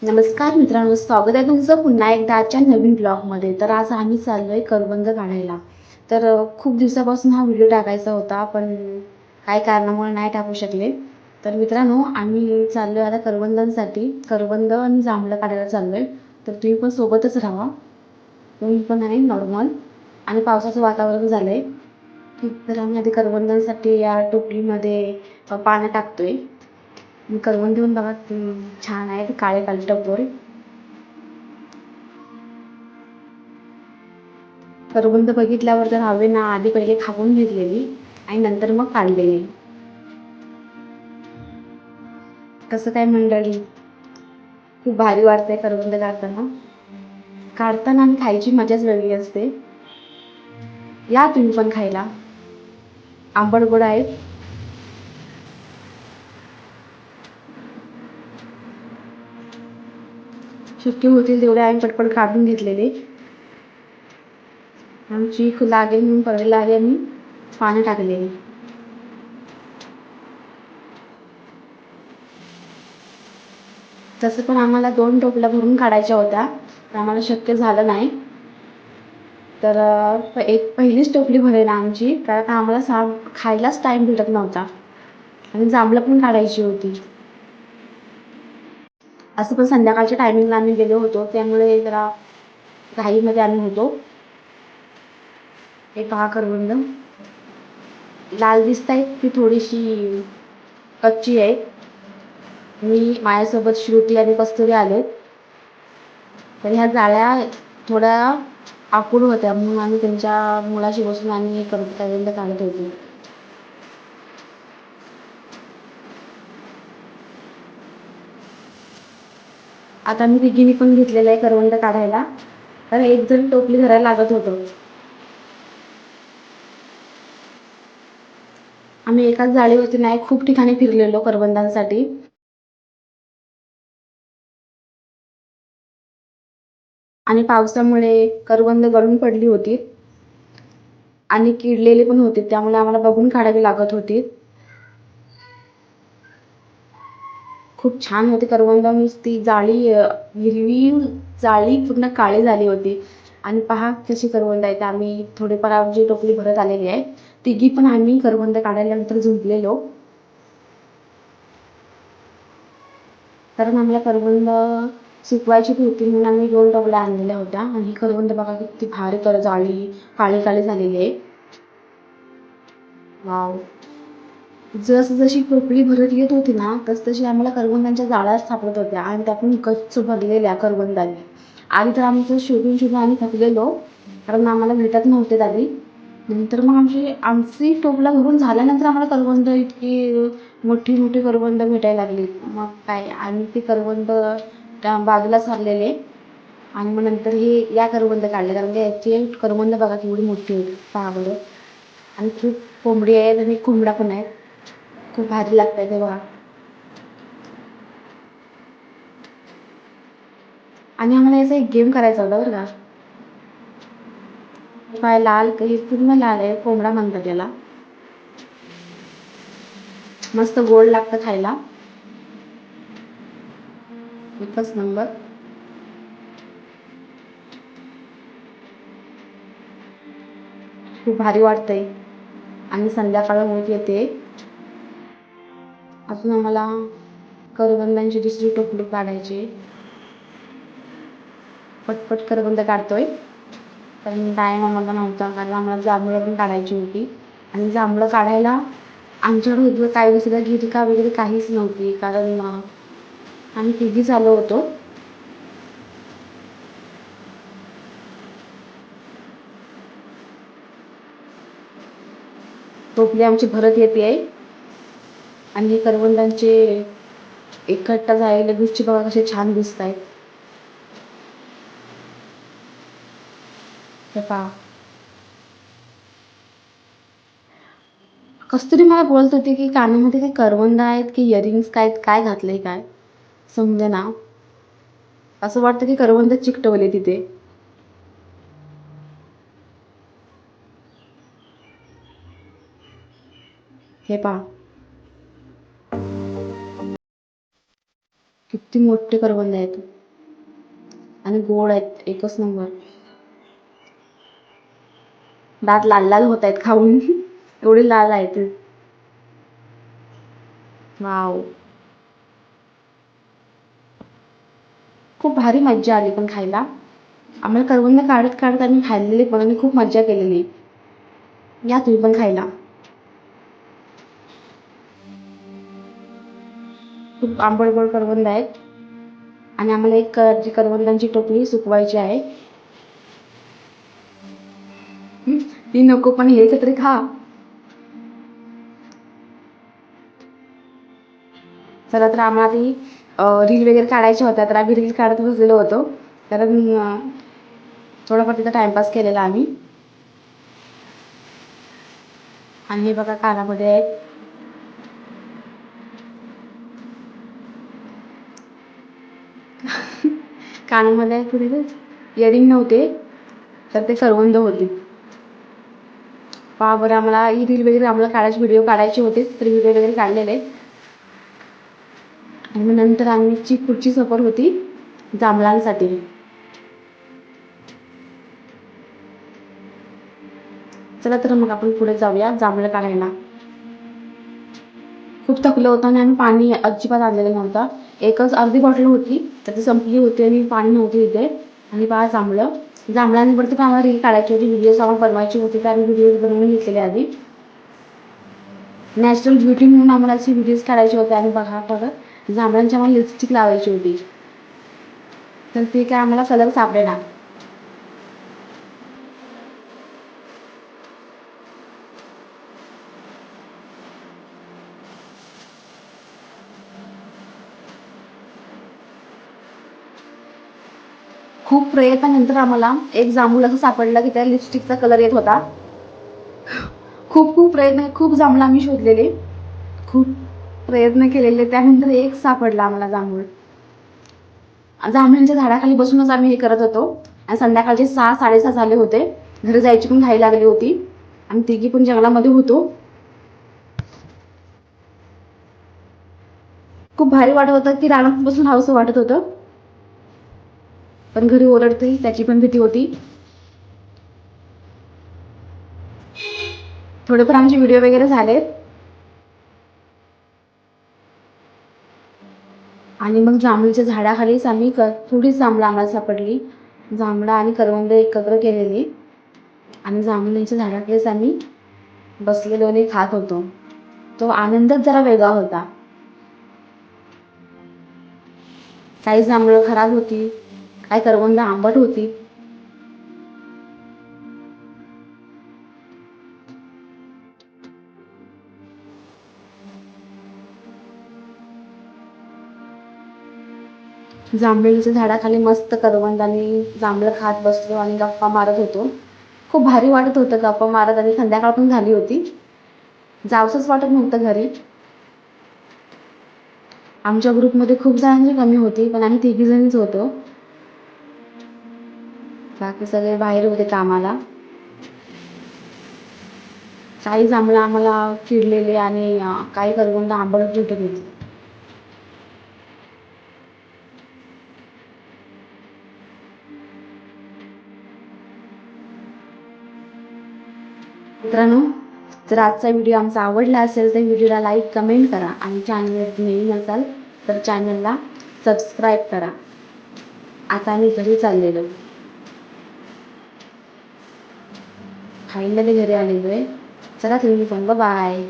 नमस्कार मित्रांनो, स्वागत आहे तुमचं पुन्हा एकदा आजच्या नवीन ब्लॉगमध्ये. तर आज आम्ही चाललोय करवंद काढायला. तर खूप दिवसापासून हा व्हिडिओ टाकायचा होता, पण काही कारणामुळे नाही टाकू शकले. तर मित्रांनो, आम्ही चाललोय आता करवंदांसाठी. करवंद आणि जांभळं काढायला चाललोय. तर तुम्ही पण सोबतच राहा. तुम्ही पण आहे नॉर्मल. आणि पावसाचं वातावरण झालंय. तर आम्ही आधी करवंदांसाठी या टोपलीमध्ये पाणी टाकतोय. करवंद देऊन बघा, छान आहेत, काळे काळे टपोरे. करवंद बघितल्यावर तर हवेना आधी पहिले खाऊन घेतलेली आणि नंतर मग काढलेली. कसं काय मंडळी, खूप भारी वाटतंय करवंद काढताना आणि खायची मजाच वेगळी असते. या तुम्ही पण खायला, आंबट गोड आहेत. शक्य होतील तेवढे आम्ही पटपट काढून घेतलेले. आमची लागेल म्हणून परडला आली आणि पाणी टाकलेली. तसं पण आम्हाला 2 टोपल्या भरून काढायच्या होत्या, तर आम्हाला शक्य झालं नाही. तर एक पहिलीच टोपली भरेल आमची, कारण आम्हाला खायलाच टाईम भेटत नव्हता आणि जांभळं पण काढायची होती. असं पण संध्याकाळच्या टायमिंगला आम्ही गेलो होतो, त्यामुळे जरा घाईमध्ये आम्ही होतो. हे पहा करवंद लाल दिसतायत, ती थोडीशी कच्ची आहे. मी माझ्यासोबत श्रुती आणि कस्तुरी आले. तर ह्या जाळ्या थोड्या आखूड होत्या, म्हणून आम्ही त्यांच्या मुळाशी बसून आम्ही करवंद काढत होतो. आता मी तिघींनी पण घेतलेलं आहे करवंद काढायला, तर एक जण टोपली धरायला लागत होतं. आम्ही एकाच जाळीवरती नाही, खूप ठिकाणी फिरलेलो करवंदांसाठी. आणि पावसामुळे करवंद गळून पडली होती आणि किडलेले पण होते, त्यामुळे आम्हाला बघून काढावी लागत होती. खूप छान होती करवंद, नुसती जाळी हिरवी जाळी पूर्ण काळी झाली होती. आणि पहा कशी करवंद आहेत. आम्ही थोडेफार आमची टोपली भरत आलेली आहे. तिघी पण आम्ही करवंद काढायल्यानंतर झुंपलेलो, कारण आम्हाला करवंद सुकवायची होती म्हणून आम्ही 2 टोपल्या आणलेल्या होत्या. आणि ही करवंद बघा किती भारी जाळी काळी काळी झालेली आहे. वाव, जशी टोपली भरत येत होती ना, तशी आम्हाला करवंदांच्या जाळ्या सापडत होत्या आणि त्या पण गच्च भरलेल्या करवंदांनी. आधी तर आमचं शोधून शोधून आम्ही थकलेलो, कारण आम्हाला भेटत नव्हते आधी. नंतर मग आमची टोपला भरून झाल्यानंतर आम्हाला करवंद इतकी मोठी मोठी करवंद भेटायला लागली. मग काय, आम्ही ते करवंद त्या बाजूला सारलेले आणि मग नंतर हे या करवंद काढले, कारण की याची करवंद बघा केवढी मोठी होती, पहा बरं. आणि खूप कोंबडी आहेत आणि कोंबडा पण आहेत. खूप भारी लागतंय ते बघा. आणि आम्हाला याचा एक गेम करायचा होता बरं का. काय लाल, काही पूर्ण लाल आहे, कोंबडा म्हणतात त्याला. मस्त गोड लागतं खायला, एकच नंबर. खूप भारी वाटतंय. आणि संध्याकाळ होत येते. अजून आम्हाला करवंदांची दुसरी टोपली काढायची. पटपट करवंद काढतोय, कारण टाईम आम्हाला नव्हता, कारण आम्हाला जांभळं पण काढायची होती. आणि जांभळं काढायला आमच्याकडे काय दुसरं गिरका वगैरे काहीच नव्हती, कारण आम्ही तिघीच आलो होतो. टोपली आमची भरत येते आहे आणि करवंदांचे एकट्ठा झालेले गुच्छ बघा कसे छान दिसत आहेत. हे पहा, कस्तुरी मला बोलत होती की कानामध्ये काही करवंद आहेत की इयरिंग्स काय घातलंय, काय समजे ना. असं वाटतं की करवंद चिकटवले तिथे. हे पहा, किती मोठे करवंद आहेत आणि गोड आहेत एकच नंबर. दात लाल लाल होत आहेत खाऊन. एवढे लाल आहेत. वाव, खूप भारी मज्जा आली पण खायला. आम्हाला करवंद काढत काढत आम्ही खाल्लेले पण आणि खूप मज्जा केलेली. या तुम्ही पण खायला. खूप आंबट गोड करवंद आहेत आणि आम्हाला एक कलरची करवंदांची टोपली सुकवायची आहे. ती नको पण हे तरी खा. चला तर आम्हाला ती रील वगैरे काढायच्या होत्या तर आम्ही रील काढत बसलेलो होतो. तर थोडाफार तिथं टाइमपास केलेला आम्ही. आणि हे बघा कानामध्ये आहेत. कानामध्ये थोडे इयरिंग नव्हते तर ते करवंद होते. पहा बरं, आम्हाला ही रील वगैरे आम्हाला काढायचे व्हिडिओ काढायचे होते तर व्हिडिओ वगैरे काढलेले. आणि मग नंतर आमची पुढची सफर होती जांभळांसाठी. चला तर मग आपण पुढे जाऊया जांभळं काढायला. खूप थकलो होतो आणि आम्ही पाणी अजिबात आणलेलं नव्हतं. एकच अर्धी बॉटल होती तर ती संपली होती आणि पाणी नव्हते इथे. आणि पहा जांभळं, जांभळांवरती पण आम्हाला रील काढायची होती, व्हिडिओज आम्हाला बनवायची होती तर आम्ही व्हिडिओज बनवून घेतलेले आधी. नॅचरल ब्युटी म्हणून आम्हाला असे व्हिडिओज काढायचे होते. आणि बघा बघा जांभळांची आम्हाला लिपस्टिक लावायची होती तर ते काय आम्हाला कलर सापडेना. खूप प्रयत्नानंतर आम्हाला एक जांभूळ असं सापडलं की त्या लिपस्टिकचा कलर येत होता. खूप खूप प्रयत्न, खूप जांभळं आम्ही शोधलेले, खूप प्रयत्न केलेले, त्यानंतर एक सापडला आम्हाला जांभूळ. जांभळांच्या झाडाखाली बसूनच आम्ही हे करत होतो. आणि संध्याकाळचे 6-6:30 झाले होते. घरी जायची पण घाई लागली होती. आम्ही तिघी पण जंगलामध्ये होतो. खूप भारी वाटत होतं की रानात बसून राहावंसं वाटत होतं. पण घरी ओरडतील त्याची पण भीती होती. थोडेफार आमचे व्हिडिओ वगैरे झाले. आणि मग जांभळीच्या झाडाखालीच आम्ही थोडीच जांभळं आम्हाला सापडली. जांभळं आणि करवंद एकत्र केलेली. आणि जांभळीच्या झाडाखालीच आम्ही बसलेलो आणि खात होतो. तो आनंदच जरा वेगळा होता. काही जांभळं खराब होती, काही करवंद आंबट होती. जांभळीच्या झाडाखाली मस्त करवंद आणि जांभळं खात बसलो आणि गप्पा मारत होतो. खूप भारी वाटत होतं गप्पा मारत आणि संध्याकाळ पण झाली होती. जावंसंच वाटत नव्हतं घरी. आमच्या ग्रुपमध्ये खूप जणांची कमी होती पण आम्ही तिघीजणीच होतो. बाकी सगळे बाहेर होते कामाला. काही जांभळं आम्हाला चिडलेले आणि काही करवंद आंबट भेटत होती. मित्रांनो, जर आजचा व्हिडिओ आमचा आवडला असेल तर व्हिडिओला लाईक कमेंट करा आणि चॅनलवर नवीन असाल तर चॅनलला सबस्क्राईब करा. आता आम्ही घरी चाललेलो, फायनली घरी आलेलो आहे. चला तुम्ही पण, बाय.